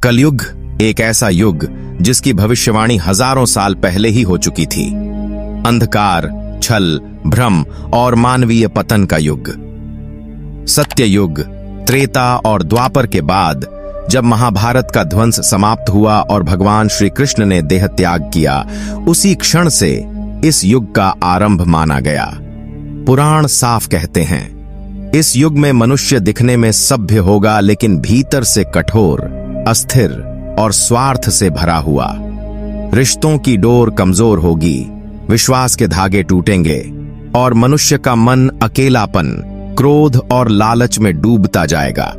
कलयुग एक ऐसा युग जिसकी भविष्यवाणी हजारों साल पहले ही हो चुकी थी। अंधकार, छल, भ्रम और मानवीय पतन का युग। सत्य युग, त्रेता और द्वापर के बाद जब महाभारत का ध्वंस समाप्त हुआ और भगवान श्री कृष्ण ने देह त्याग किया, उसी क्षण से इस युग का आरंभ माना गया। पुराण साफ कहते हैं, इस युग में मनुष्य दिखने में सभ्य होगा, लेकिन भीतर से कठोर, अस्थिर और स्वार्थ से भरा हुआ। रिश्तों की डोर कमजोर होगी, विश्वास के धागे टूटेंगे और मनुष्य का मन अकेलापन, क्रोध और लालच में डूबता जाएगा।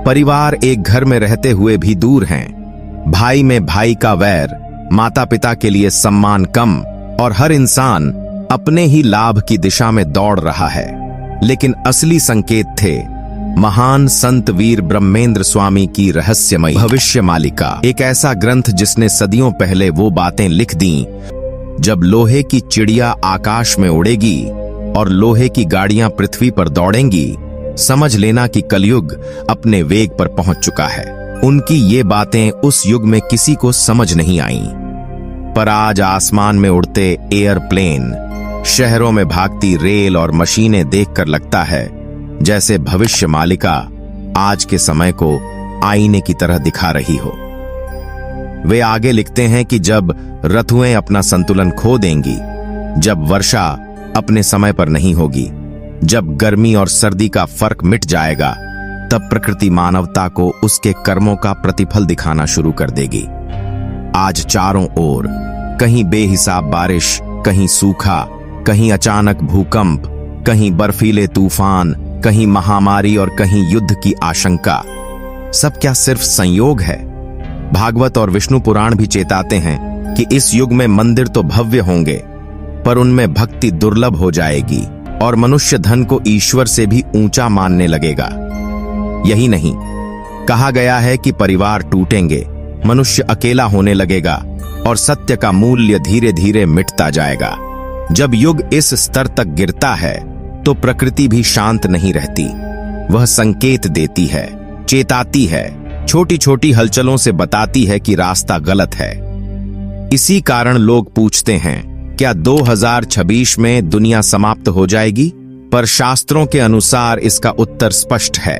परिवार एक घर में रहते हुए भी दूर हैं। भाई में भाई का वैर, माता पिता के लिए सम्मान कम और हर इंसान अपने ही लाभ की दिशा में दौड़ रहा है। लेकिन असली संकेत थे महान संत वीर ब्रह्मेंद्र स्वामी की रहस्यमयी भविष्य मालिका, एक ऐसा ग्रंथ जिसने सदियों पहले वो बातें लिख दी जब लोहे की चिड़िया आकाश में उड़ेगी और लोहे की गाड़ियां पृथ्वी पर दौड़ेंगी। समझ लेना कि कलयुग अपने वेग पर पहुंच चुका है। उनकी ये बातें उस युग में किसी को समझ नहीं आईं, पर आज आसमान में उड़ते एयरप्लेन, शहरों में भागती रेल और मशीनें देखकर लगता है जैसे भविष्य मालिका आज के समय को आईने की तरह दिखा रही हो। वे आगे लिखते हैं कि जब ऋतुएं अपना संतुलन खो देंगी, जब वर्षा अपने समय पर नहीं होगी, जब गर्मी और सर्दी का फर्क मिट जाएगा, तब प्रकृति मानवता को उसके कर्मों का प्रतिफल दिखाना शुरू कर देगी। आज चारों ओर कहीं बेहिसाब बारिश, कहीं सूखा, कहीं अचानक भूकंप, कहीं बर्फीले तूफान, कहीं महामारी और कहीं युद्ध की आशंका। सब क्या सिर्फ संयोग है? भागवत और विष्णु पुराण भी चेताते हैं कि इस युग में मंदिर तो भव्य होंगे, पर उनमें भक्ति दुर्लभ हो जाएगी और मनुष्य धन को ईश्वर से भी ऊंचा मानने लगेगा। यही नहीं, कहा गया है कि परिवार टूटेंगे, मनुष्य अकेला होने लगेगा और सत्य का मूल्य धीरे धीरे मिटता जाएगा। जब युग इस स्तर तक गिरता है तो प्रकृति भी शांत नहीं रहती। वह संकेत देती है, चेताती है, छोटी छोटी हलचलों से बताती है कि रास्ता गलत है। इसी कारण लोग पूछते हैं, क्या 2026 में दुनिया समाप्त हो जाएगी? पर शास्त्रों के अनुसार इसका उत्तर स्पष्ट है,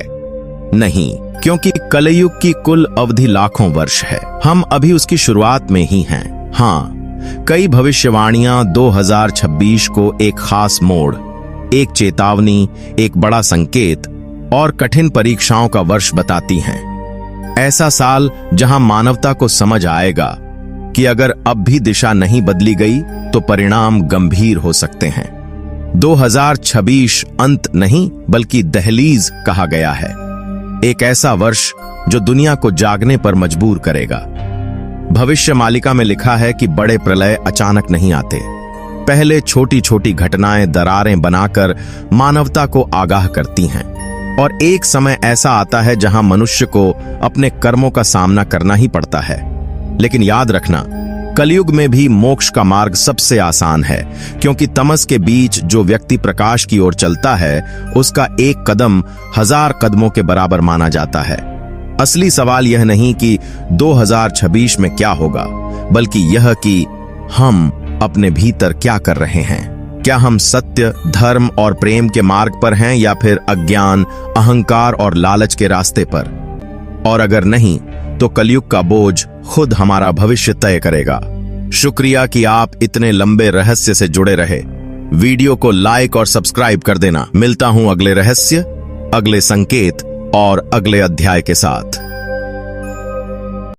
नहीं, क्योंकि कलयुग की कुल अवधि लाखों वर्ष है। हम अभी उसकी शुरुआत में ही हैं। हाँ, कई भविष्यवाणियां 2026 को एक खास मोड़, एक चेतावनी, एक बड़ा संकेत और कठिन परीक्षाओं का वर्ष बताती हैं। ऐसा साल जहां मानवता को समझ आएगा कि अगर अब भी दिशा नहीं बदली गई तो परिणाम गंभीर हो सकते हैं। 2026 अंत नहीं बल्कि दहलीज कहा गया है, एक ऐसा वर्ष जो दुनिया को जागने पर मजबूर करेगा। भविष्य मालिका में लिखा है कि बड़े प्रलय अचानक नहीं आते, पहले छोटी छोटी घटनाएं दरारें बनाकर मानवता को आगाह करती हैं। और एक समय ऐसा आता है जहां मनुष्य को अपने कर्मों का सामना करना ही पड़ता है। लेकिन याद रखना, कलयुग में भी मोक्ष का मार्ग सबसे आसान है, क्योंकि तमस के बीच जो व्यक्ति प्रकाश की ओर चलता है उसका एक कदम 1000 कदमों के बराबर माना जाता है। असली सवाल यह नहीं कि 2026 में क्या होगा, बल्कि यह कि हम अपने भीतर क्या कर रहे हैं। क्या हम सत्य, धर्म और प्रेम के मार्ग पर हैं या फिर अज्ञान, अहंकार और लालच के रास्ते पर? और अगर नहीं, तो कलयुग का बोझ खुद हमारा भविष्य तय करेगा। शुक्रिया कि आप इतने लंबे रहस्य से जुड़े रहे। वीडियो को लाइक और सब्सक्राइब कर देना। मिलता हूं अगले रहस्य, अगले संकेत और अगले अध्याय के साथ।